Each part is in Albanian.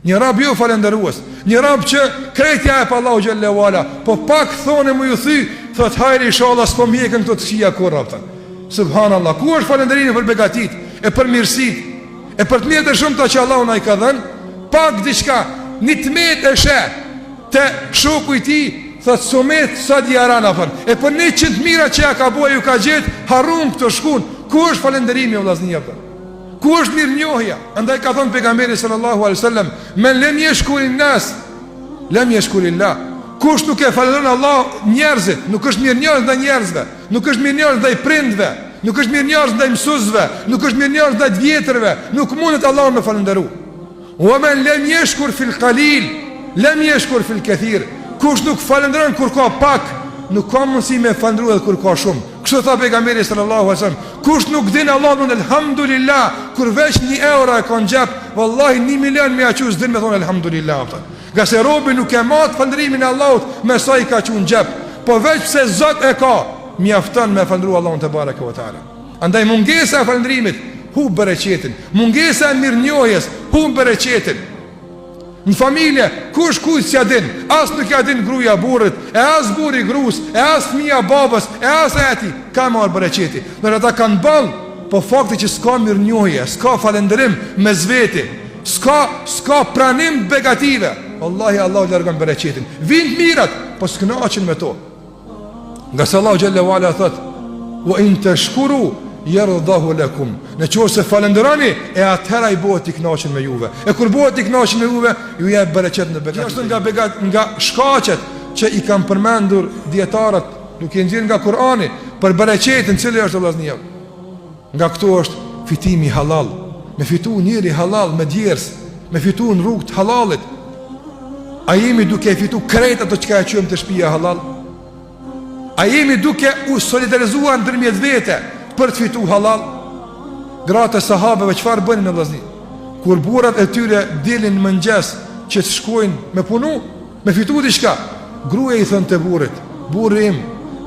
Një rab jo falenderues, një rab që krejtja e pa Allahu xhallahu ala, po pak thonë më ju thy, thot hajri inshallah s'po mjekën këto të këqija kur rapta. Subhanallah, ku është falënderimi për begatit, e për mirësit, e për të mirët e shumta që Allahu na i ka dhënë, pak diçka, një tmet e she te shoku i tij, thot sumet sa diaran afër. E për 100 mira që ja ka bëu ju ka gjet, harrum këto shkun. Ku është falënderimi o vllaznia? Ku është mirënjohja? Andaj ka thënë pejgamberi sallallahu alaihi wasallam, "Men lam yashkurin nas, lam yashkurillah." Kush nuk e falënderon Allah njerëzit, nuk është mirënjohës ndaj njerëzve, nuk është mirënjohës ndaj prindve, nuk është mirënjohës ndaj mësuesve, nuk është mirënjohës ndaj vjetërve, nuk mundet Allah me falënderu. Wa man lam yashkur fil qalil, lam yashkur fil kathir. Kush nuk falënderon kur ka pak, nuk ka mundësi me falëndru edhe kur ka shumë. Kështu tha pejgamberi sallallahu alaihi wasallam, kush nuk din Allahun elhamdulillah, kur veç 1 euro e ka në xhep, vallahi 1 milion me aqus din me thon elhamdulillah. Nga se robi nuk e mat falëndrimin e Allahut me sa i ka qenë në xhep, po veç pse Zot e ka, mjafton me falëndru Allahun te bareke ve taala. Andaj mungesa e falëndrimit humb bereqetin, mungesa e mirënjohjes humb bereqetin. Në familje, kush kujt s'ja din, as nuk ja din gruaja burrit, e as burri gruas, e as fëmia babës, e as ati, ka marr bereqeti. Ndër ata kanë ball, po fakti që s'ka mirënjohje, s'ka falënderim mes veti, s'ka pranim begative, wallahi Allahu largon bereqetin. Vin mirat, po s'knaqen me to. Nga se Allahu xhallahu ala thot: "Wa in tashkuru yardahu lakum." Në qoftë se falenderoni, e atëherë ai bëhet i kënaqur me juve. E kur bëhet i kënaqur me juve, ju jep bereqet në begat. Është nga shkaqet që i kanë përmendur dietarët, duke nxjerrë nga Kurani për bereqetin, cili është vllaznia. Nga këtu është fitimi halal, me fitu njëri halal me djers, me fitu në rrugë të halalit. A jemi duke fitu krejt ato që ka e qëmë të shtëpia halal? A jemi duke u solidarizuar ndërmjet vete për të fitu halal? Gratë e sahabeve çfarë bënin në vllazni? Kur burrat e tyre dilin mëngjes që të shkojnë me punu, me fitu diçka, gruaja i thon te burrit: "Burrim,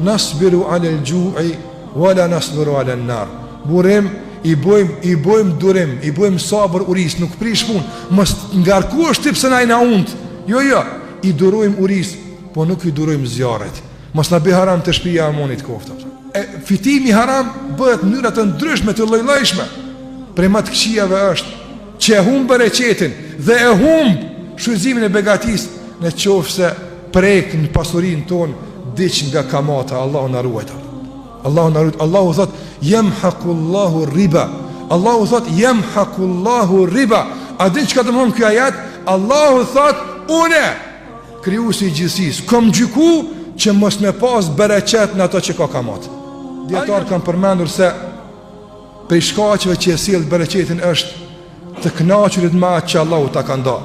nasbiru ala al-ju'i wala nasbiru ala an-nar." Burrim, i bëjmë durim, i bëjmë sabër uris, nuk prish punë, mos ngarkuosh ti pse na unt. Jo, i durojmë uris, po nuk i durojmë zjarret. Mos na bëj haram të shtëpia e amonit kofta. Fitimi haram bëhet në mënyra të ndryshme, të lloj-llojshme. Prej më të këqijave është që e humb bereqetin dhe e humb shfrytëzimin e begatisë, në qoftë se prek në pasurinë tonë diç nga kamata. Allahu na ruaj. Allahu thot: "Yamhaqullahu riba." Allahu thot: "Yamhaqullahu riba." A din çka do të thonë ky ajet? Allahu thot: "Unë, krijuesi i gjithësisë, kam gjyku që mos me pas bereqet në ato që ka kamat." Djetarë kanë përmendur se prej shkaqeve që e sjell bereqetin është të kënaqurit me atë që Allahu ta ka nda.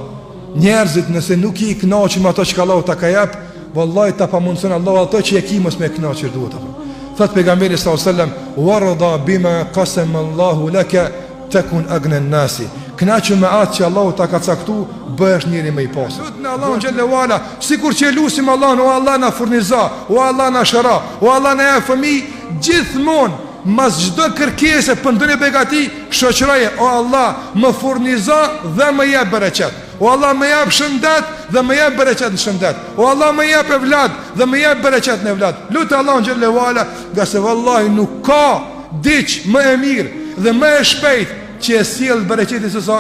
Njerëzit nëse nuk i kënaqur me ato që Allahu ta ka jep, vallahi ta pamundson Allahu ato që e ki mos me kënaqur duhet apo. Thot pejgamberi sallallahu alajhi wasallam: "Warda bima qasama Allahu laka takun agna an-nasi." Kënaqur me atë që Allahu ta ka caktuar, bëhesh njëri më i pasur. Në Allahu xhallahu ala, sikur që lutim Allahun, o Allah na furnizo, o Allah na shëro, o Allah na jep fëmijë, gjithmonë mas çdo kërkesë për ndonjë begati, shoqëroje: o Allah, më furnizo dhe më jep bereqet. O Allah, më jep shëndet dhe më jep bereqet në shëndet. O Allah, më jep evlad dhe më jep bereqet në evlad. Lutë Allahun xhallahu ala, nga se vallahi nuk ka diç më e mirë dhe më e shpejtë që e sjell bereqetin se sa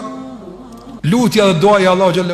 lutja dhe duaja e Allahut xhallahu